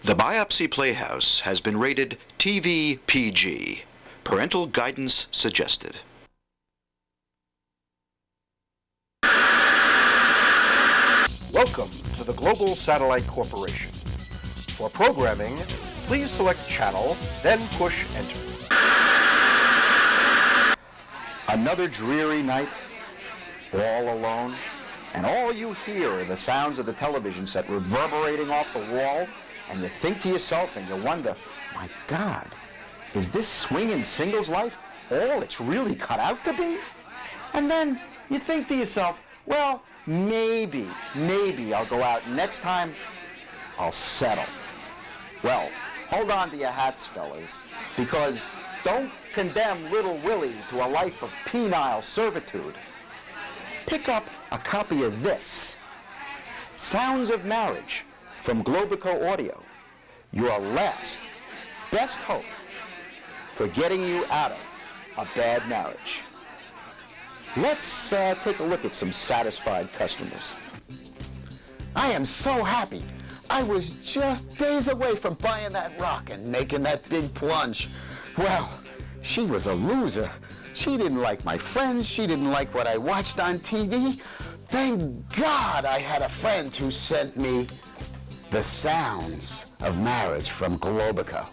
The Biopsy Playhouse has been rated TV PG. Parental guidance suggested. Welcome to the Global Satellite Corporation. For programming, please select channel, then push enter. Another dreary night, all alone, and all you hear are the sounds of the television set reverberating off the wall, and you think to yourself and you wonder, my God, is this swinging singles life all it's really cut out to be? And then you think to yourself, well, maybe I'll go out and next time I'll settle. Well, hold on to your hats, fellas, because don't condemn little Willie to a life of penile servitude. Pick up a copy of this, Sounds of Marriage, from Globico Audio, your last, best hope for getting you out of a bad marriage. Let's take a look at some satisfied customers. I am so happy. I was just days away from buying that rock and making that big plunge. Well, she was a loser. She didn't like my friends. She didn't like what I watched on TV. Thank God I had a friend who sent me the Sounds of Marriage from Globico.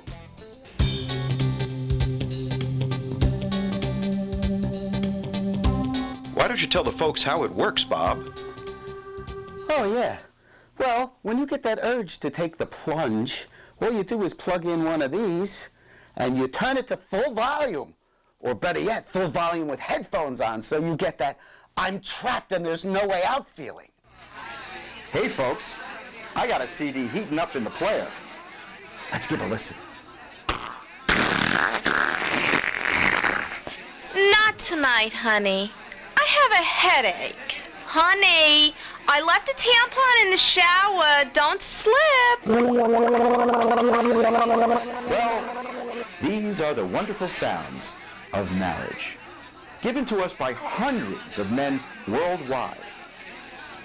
Why don't you tell the folks how it works, Bob? Oh, yeah. Well, when you get that urge to take the plunge, all you do is plug in one of these, and you turn it to full volume. Or better yet, full volume with headphones on, so you get that I'm trapped and there's no way out feeling. Hey, folks, I got a CD heating up in the player. Let's give a listen. Not tonight, honey. I have a headache. Honey, I left a tampon in the shower. Don't slip. Well, these are the wonderful sounds of marriage, given to us by hundreds of men worldwide.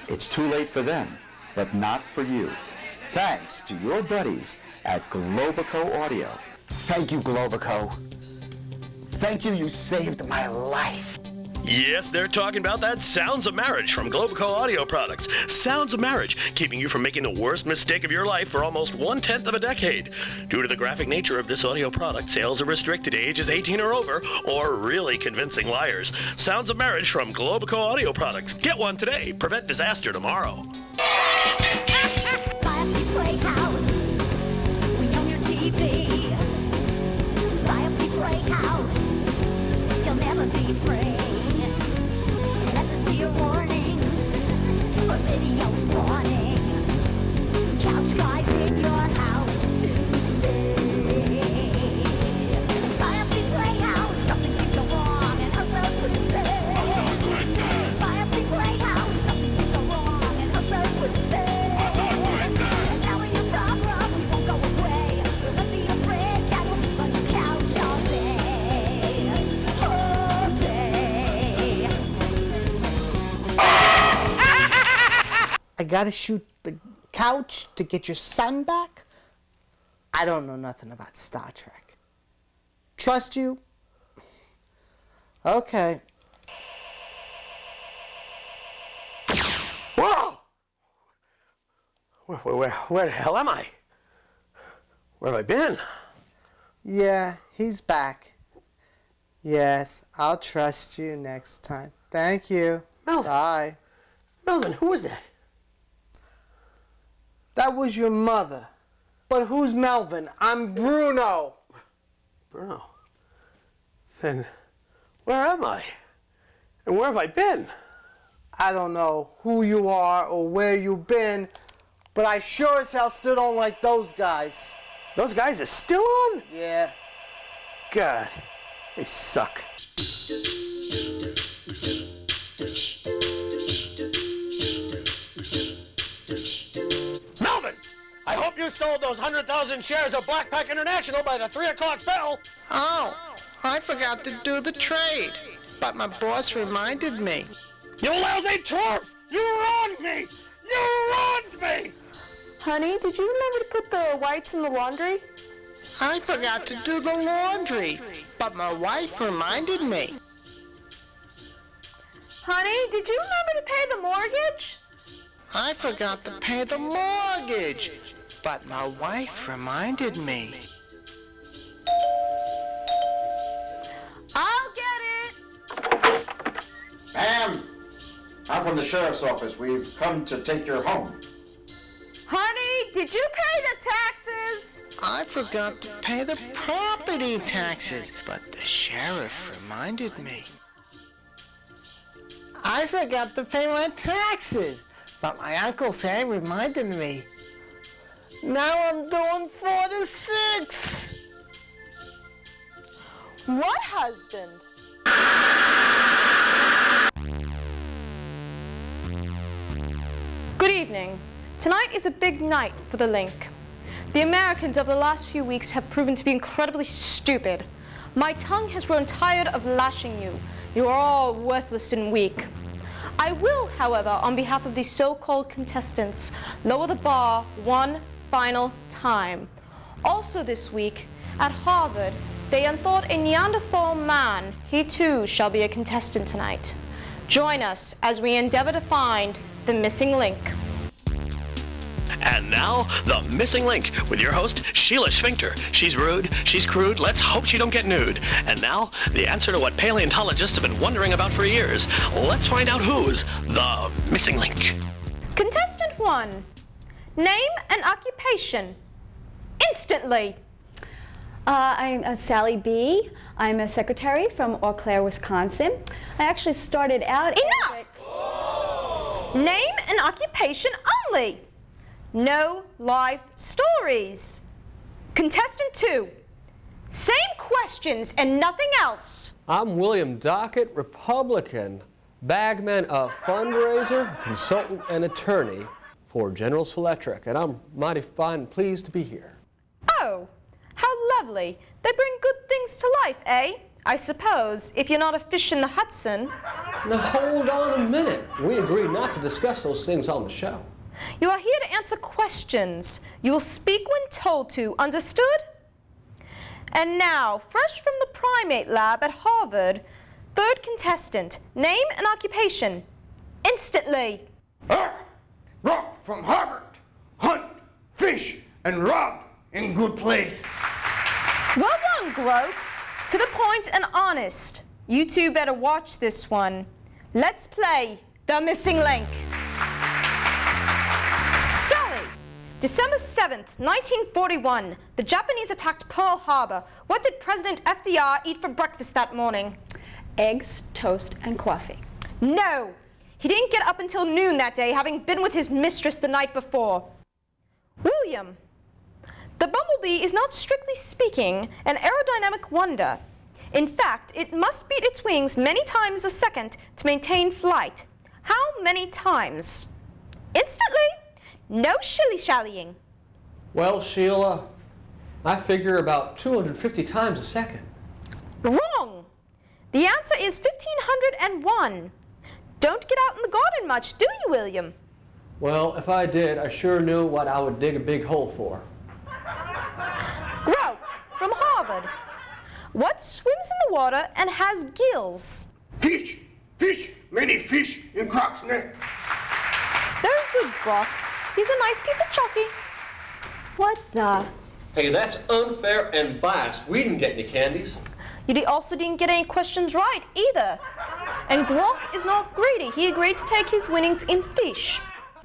It's too late for them, but not for you. Thanks to your buddies at Globico Audio. Thank you, Globico. Thank you, you saved my life. Yes, they're talking about that Sounds of Marriage from Globico Audio Products. Sounds of Marriage, keeping you from making the worst mistake of your life for almost 1/10 of a decade. Due to the graphic nature of this audio product, sales are restricted to ages 18 or over, or really convincing liars. Sounds of Marriage from Globico Audio Products. Get one today. Prevent disaster tomorrow. Biopsy Playhouse. We own your TV. Biopsy Playhouse. You'll never be free. Let this be a warning for video spawning. Couch guys in your house to stay. Biopsy Playhouse. Something seems so wrong and also twisted. Biopsy Playhouse. Something seems so wrong and also twisted. And now we're your problem. We won't go away. We'll empty your fridge and we'll sleep on your couch all day. All day. I gotta shoot the couch to get your son back? I don't know nothing about Star Trek. Trust you? Okay. Whoa! Where the hell am I? Where have I been? Yeah, he's back. Yes, I'll trust you next time. Thank you. Melvin. Bye. Melvin, who was that? That was your mother. But who's Melvin? I'm Bruno. Bruno. Then, where am I? And where have I been? I don't know who you are or where you've been, but I sure as hell still don't like those guys. Those guys are still on? Yeah. God, they suck. Melvin! I hope you sold those 100,000 shares of Blackpack International by the 3 o'clock bell. Oh, I forgot to do the trade, but my boss reminded me. You lousy turf! You ruined me! You ruined me! Honey, did you remember to put the whites in the laundry? I forgot to do the laundry, but my wife reminded me. Honey, did you remember to pay the mortgage? I forgot to pay the mortgage, but my wife reminded me. I'll get it. Ma'am, I'm from the sheriff's office. We've come to take your home. Honey, did you pay the taxes? I forgot to pay the property taxes, but the sheriff reminded me. I forgot to pay my taxes, but my Uncle Sam reminded me. Now I'm doing 4 to 6. What husband? Good evening. Tonight is a big night for the Link. The Americans over the last few weeks have proven to be incredibly stupid. My tongue has grown tired of lashing you. You are all worthless and weak. I will, however, on behalf of these so-called contestants, lower the bar one final time. Also this week, at Harvard, they unthought a Neanderthal man. He too shall be a contestant tonight. Join us as we endeavor to find the missing link. And now, The Missing Link, with your host, Sheila Sphincter. She's rude, she's crude, let's hope she don't get nude. And now, the answer to what paleontologists have been wondering about for years. Let's find out who's The Missing Link. Contestant 1, name and occupation. Instantly. I'm Sally B. I'm a secretary from Eau Claire, Wisconsin. I actually started out... Enough! Name and occupation only. No life stories. Contestant 2, same questions and nothing else. I'm William Dockett, Republican, bagman, fundraiser, consultant, and attorney for General Electric, and I'm mighty fine and pleased to be here. Oh, how lovely. They bring good things to life, eh? I suppose, if you're not a fish in the Hudson. Now hold on a minute. We agreed not to discuss those things on the show. You are here to answer questions. You will speak when told to, understood? And now, fresh from the primate lab at Harvard, third contestant, name and occupation. Instantly. Rock from Harvard. Hunt, fish, and rob in good place. Well done, Groke. To the point and honest. You two better watch this one. Let's play The Missing Link. Sully, December 7th, 1941. The Japanese attacked Pearl Harbor. What did President FDR eat for breakfast that morning? Eggs, toast, and coffee. No, he didn't get up until noon that day, having been with his mistress the night before. William, the bumblebee is not strictly speaking an aerodynamic wonder. In fact, it must beat its wings many times a second to maintain flight. How many times? Instantly? No shilly-shallying. Well, Sheila, I figure about 250 times a second. Wrong. The answer is 1,501. Don't get out in the garden much, do you, William? Well, if I did, I sure knew what I would dig a big hole for. Grow, from Harvard. What swims in the water and has gills? Fish, many fish in Croc's neck. Very good, Brock. He's a nice piece of chalky. What the? Hey, that's unfair and biased. We didn't get any candies. You also didn't get any questions right, either. And Grok is not greedy. He agreed to take his winnings in fish.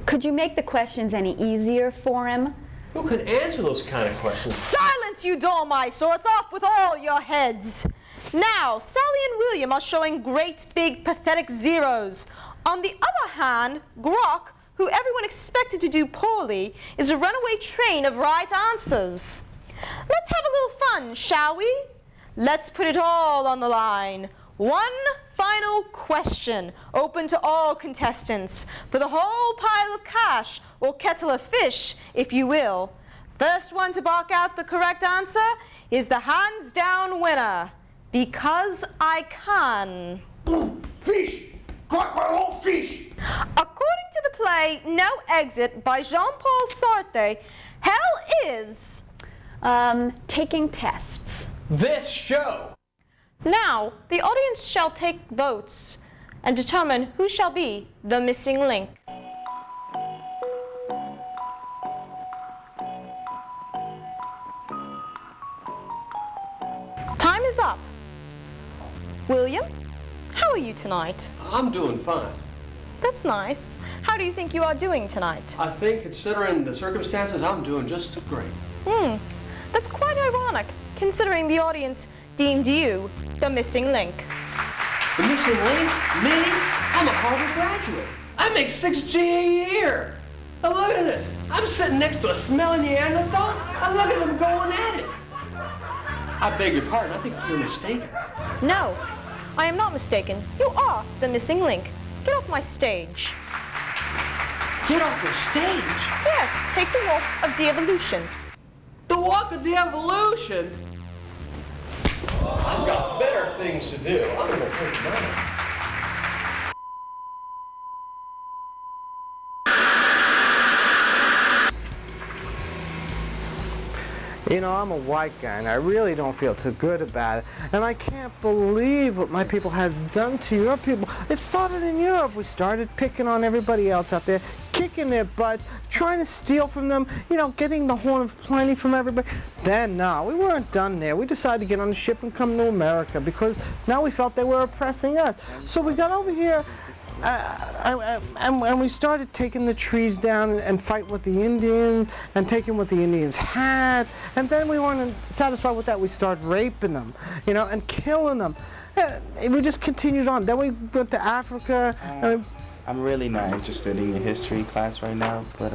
Could you make the questions any easier for him? Who could answer those kind of questions? Silence, you dormice, or it's off with all your heads. Now, Sally and William are showing great, big, pathetic zeros. On the other hand, Grok, who everyone expected to do poorly, is a runaway train of right answers. Let's have a little fun, shall we? Let's put it all on the line. One final question, open to all contestants, for the whole pile of cash, or kettle of fish, if you will. First one to bark out the correct answer is the hands-down winner. Because I can. Fish! Quack, quack, oh, fish! According to the play No Exit by Jean-Paul Sartre, hell is... Taking tests. This show. Now, the audience shall take votes and determine who shall be the missing link. Time is up. William, how are you tonight? I'm doing fine. That's nice. How do you think you are doing tonight? I think, considering the circumstances, I'm doing just great. That's quite ironic, considering the audience deemed you the missing link. The missing link? Me? I'm a Harvard graduate. I make $6G a year. Now look at this. I'm sitting next to a smelling Neanderthal, and look at them going at it. I beg your pardon, I think you're mistaken. No, I am not mistaken. You are the missing link. Get off my stage. Get off the stage? Yes, take the walk of de-evolution. The walk of de-evolution? I've got better things to do. I'm gonna take mine. You know, I'm a white guy, and I really don't feel too good about it. And I can't believe what my people has done to your people. It started in Europe. We started picking on everybody else out there, kicking their butts, trying to steal from them, you know, getting the horn of plenty from everybody. Then, no, we weren't done there. We decided to get on the ship and come to America because now we felt they were oppressing us. So we got over here, and we started taking the trees down and fighting with the Indians and taking what the Indians had. And then we weren't satisfied with that. We started raping them, you know, and killing them. We just continued on. Then we went to Africa. I'm really not interested in your history class right now, but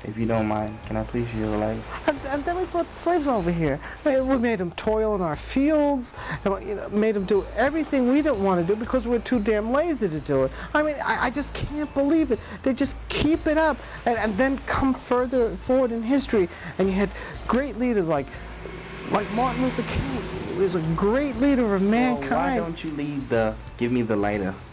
if you don't mind, can I please hear the light? And then we brought the slaves over here. We made them toil in our fields, and you know, made them do everything we didn't want to do because we were too damn lazy to do it. I mean, I just can't believe it. They just keep it up and then come further forward in history. And you had great leaders like Martin Luther King. He was a great leader of mankind. Well, why don't you give me the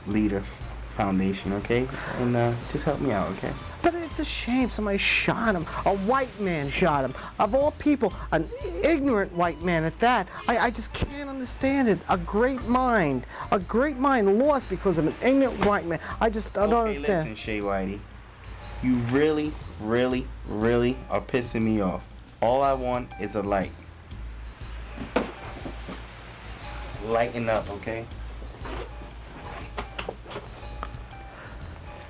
leader foundation, okay? And just help me out, okay? But it's a shame somebody shot him. A white man shot him. Of all people, an ignorant white man at that. I just can't understand it. A great mind lost because of an ignorant white man. I don't understand. Listen, Shea Whitey. You really, really, really are pissing me off. All I want is a light. Lighten up, okay?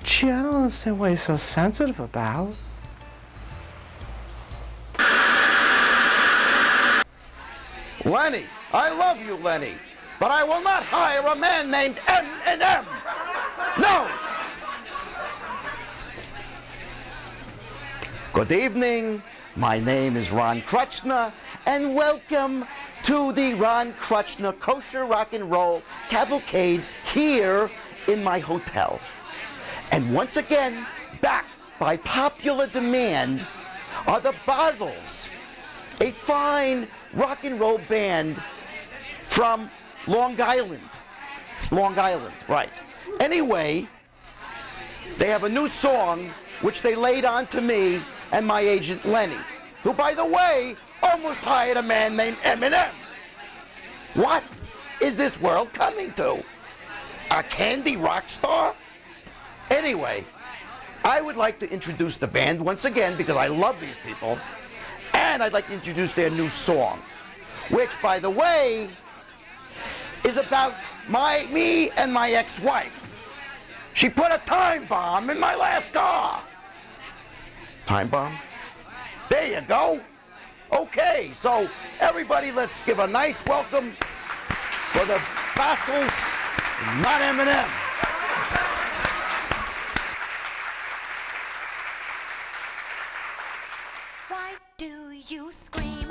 Gee, I don't understand why you're so sensitive about. Lenny, I love you, Lenny, but I will not hire a man named M&M. No. Good evening. My name is Ron Crutchner, and welcome to the Ron Crutchner Kosher Rock and Roll Cavalcade here in my hotel. And once again, back by popular demand, are the Basils, a fine rock and roll band from Long Island. Long Island, right. Anyway, they have a new song which they laid on to me and my agent Lenny, who, by the way, almost hired a man named Eminem. What is this world coming to? A candy rock star? Anyway, I would like to introduce the band once again because I love these people, and I'd like to introduce their new song, which, by the way, is about me and my ex-wife. She put a time bomb in my last car. Time bomb? There you go. Okay, so everybody, let's give a nice welcome for the Basils, not Eminem. Why do you scream?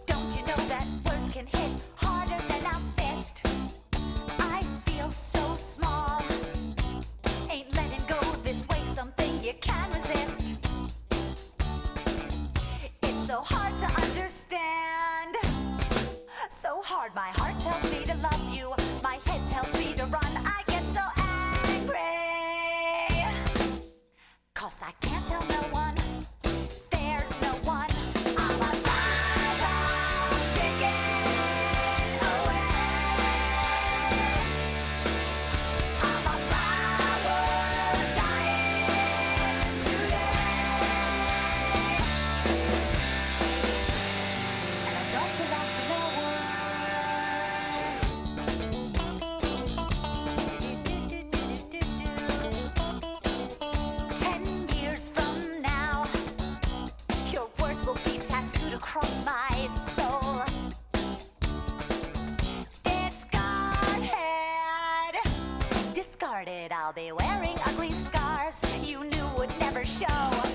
Don't you know that words can hit harder than a fist? I feel so small. Ain't letting go this way, something you can't resist. It's so hard to understand. So hard, my heart tells me to love you. My head tells me to run. I get so angry. I can't tell no one. There's no one. I'm a time bomb ticking away. I'm a flower dying today. And I don't belong to no one. 10 years from now, your words will be tattooed across my soul. Discarded, I'll be wearing ugly scars you knew would never show.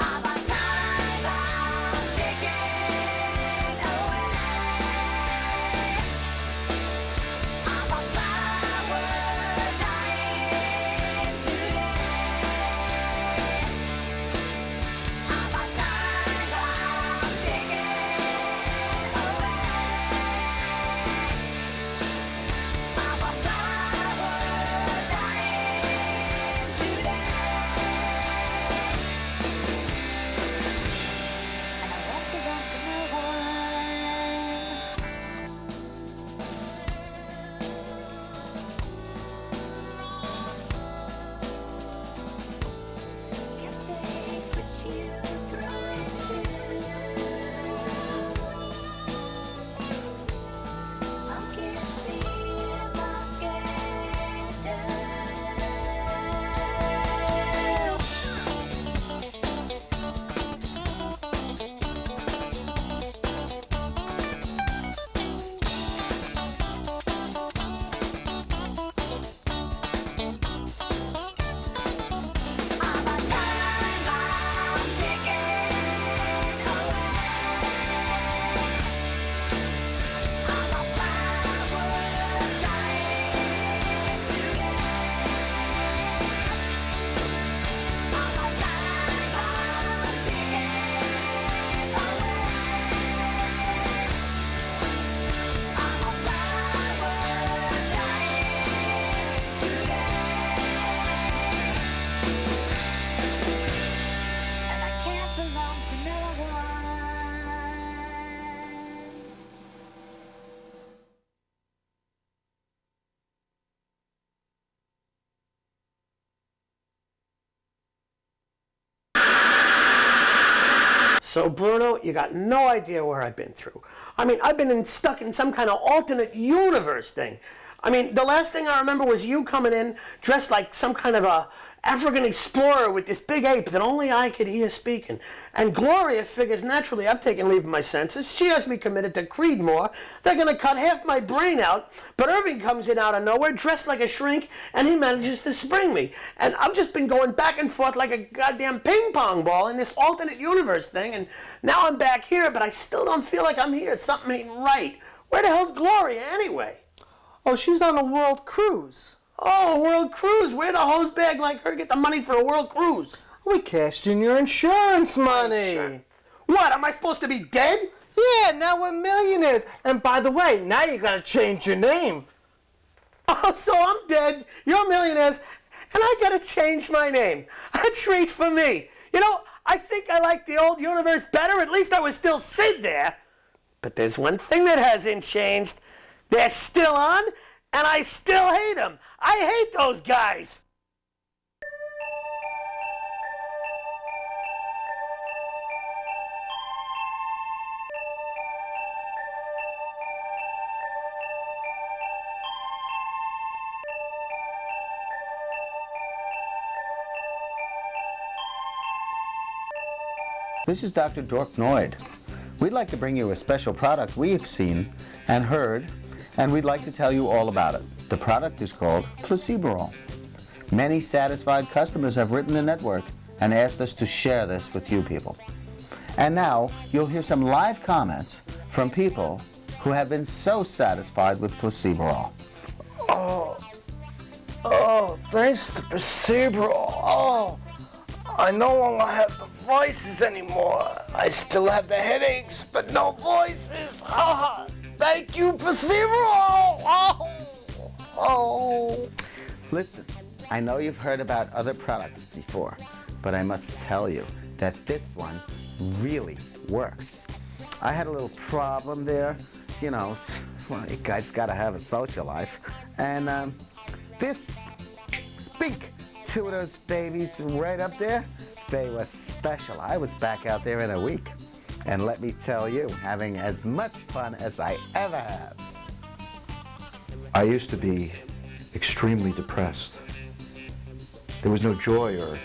I'm a time bomb ticking away. I'm a flower dying today. I'm a time bomb ticking away. I'm a flower dying today. And I won't belong to no one. Guess they put you through it too. I'm guessing I'll get I'm a time bomb ticking away. I'm a flower dying today. I'm a time bomb ticking away. I'm a flower dying today. And I can't belong to no one. So, Bruno, you got no idea where I've been through. I mean, I've been stuck in some kind of alternate universe thing. I mean, the last thing I remember was you coming in dressed like some kind of a African explorer with this big ape that only I could hear speaking. And Gloria figures naturally I've taken leave of my senses. She has me committed to Creedmoor. They're going to cut half my brain out. But Irving comes in out of nowhere dressed like a shrink, and he manages to spring me. And I've just been going back and forth like a goddamn ping pong ball in this alternate universe thing. And now I'm back here, but I still don't feel like I'm here. Something ain't right. Where the hell's Gloria anyway? Oh, she's on a world cruise. Oh, a world cruise. Where'd a hose bag like her get the money for a world cruise? We cashed in your insurance money. What, am I supposed to be dead? Yeah, now we're millionaires. And by the way, now you gotta change your name. Oh, so I'm dead, you're millionaires, and I gotta change my name. A treat for me. You know, I think I like the old universe better. At least I was still Sid there. But there's one thing that hasn't changed. They're still on, and I still hate them. I hate those guys. This is Dr. Dork Noid. We'd like to bring you a special product we've seen and heard, and we'd like to tell you all about it. The product is called Placebo. Many satisfied customers have written the network and asked us to share this with you people. And now you'll hear some live comments from people who have been so satisfied with Placebo. Oh, thanks to Placebo. Oh, I no longer have the voices anymore. I still have the headaches, but no voices. Ah, thank you, Placebo. Listen, I know you've heard about other products before, but I must tell you that this one really works. I had a little problem there, you know, well, you guys gotta have a social life. And this big two of those babies right up there, they were special. I was back out there in a week. And let me tell you, having as much fun as I ever have. I used to be extremely depressed. There was no joy or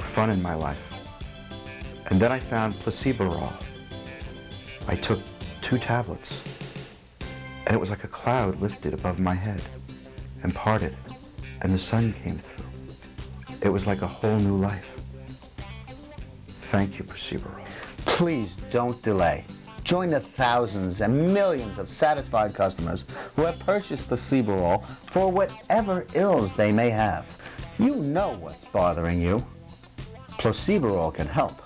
fun in my life. And then I found Placebo. I took 2 tablets, and it was like a cloud lifted above my head and parted, and the sun came through. It was like a whole new life. Thank you, Placebo. Please don't delay. Join the thousands and millions of satisfied customers who have purchased Placebo for whatever ills they may have. You know what's bothering you. Placebo can help.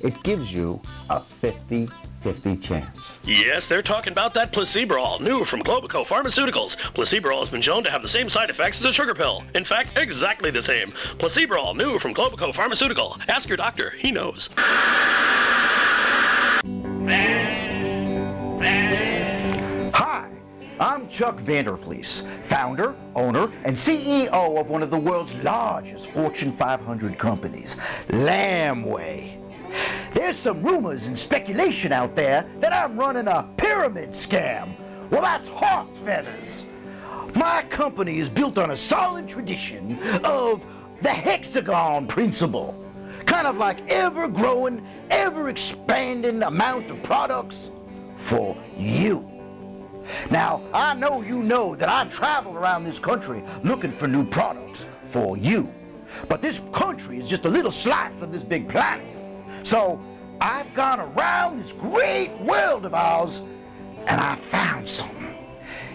It gives you a 50-50 chance. Yes, they're talking about that Placebo, new from Globico Pharmaceuticals. Placebo has been shown to have the same side effects as a sugar pill. In fact, exactly the same. Placebo, new from Globico Pharmaceutical. Ask your doctor, he knows. Hi, I'm Chuck Vanderfleece, founder, owner, and CEO of one of the world's largest Fortune 500 companies, Lamway. There's some rumors and speculation out there that I'm running a pyramid scam. Well, that's horse feathers. My company is built on a solid tradition of the hexagon principle. Kind of like ever-growing, ever-expanding amount of products for you. Now, I know you know that I travel around this country looking for new products for you. But this country is just a little slice of this big planet. So I've gone around this great world of ours, and I found some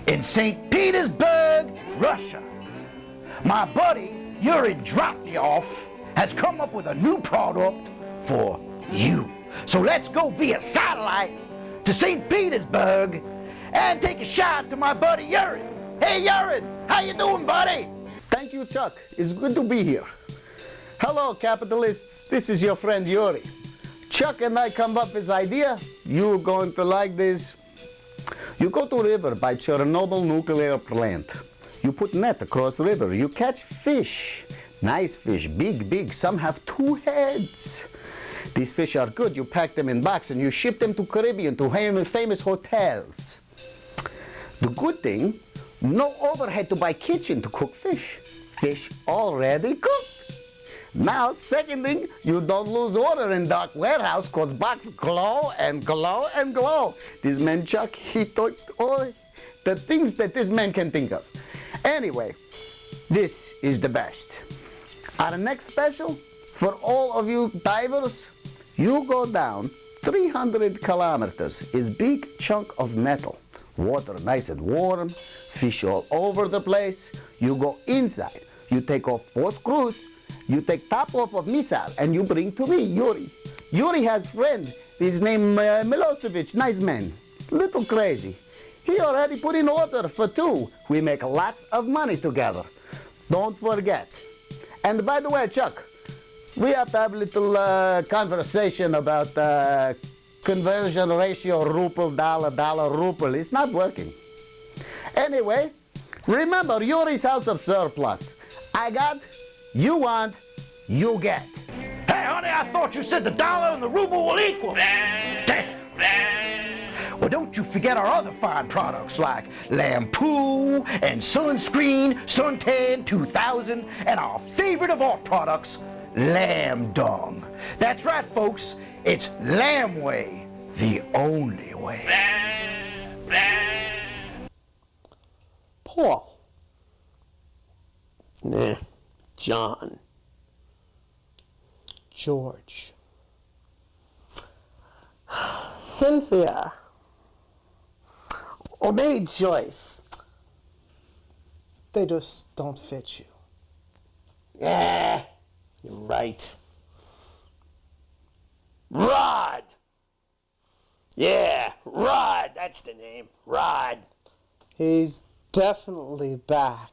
in St. Petersburg, Russia. My buddy, Yuri Dropioff, has come up with a new product for you. So let's go via satellite to St. Petersburg and take a shot to my buddy Yuri. Hey Yuri, how you doing, buddy? Thank you, Chuck. It's good to be here. Hello, capitalists. This is your friend Yuri. Chuck and I come up with this idea. You're going to like this. You go to river by Chernobyl nuclear plant. You put net across the river. You catch fish. Nice fish, big. Some have 2 heads. These fish are good. You pack them in box and you ship them to Caribbean, to famous hotels. The good thing, no overhead to buy kitchen to cook fish. Fish already cooked. Now, second thing, you don't lose order in dark warehouse because box glow and glow and glow. This man Chuck, he thought all the things that this man can think of. Anyway, this is the best. Our next special, for all of you divers, you go down 300 kilometers, is big chunk of metal. Water nice and warm, fish all over the place. You go inside, you take off 4 screws, you take top off of missile, and you bring to me, Yuri. Yuri has friend, his name Milosevic, nice man, little crazy. He already put in order for 2. We make lots of money together. Don't forget. And by the way, Chuck, we have to have a little conversation about conversion ratio, ruble, dollar, ruble. It's not working. Anyway, remember Yuri's house of surplus. I got, you want, you get. Hey, honey, I thought you said the dollar and the ruble will equal. Damn. Well, don't you forget our other fine products like Lampu and Sunscreen, Suntan 2000, and our favorite of all products, Lamb Dung. That's right, folks. It's Lamway, the only way. Paul. Nah. John. George. Cynthia. Or maybe Joyce. They just don't fit you. Yeah, you're right. Rod. Yeah, Rod, that's the name. Rod. He's definitely back.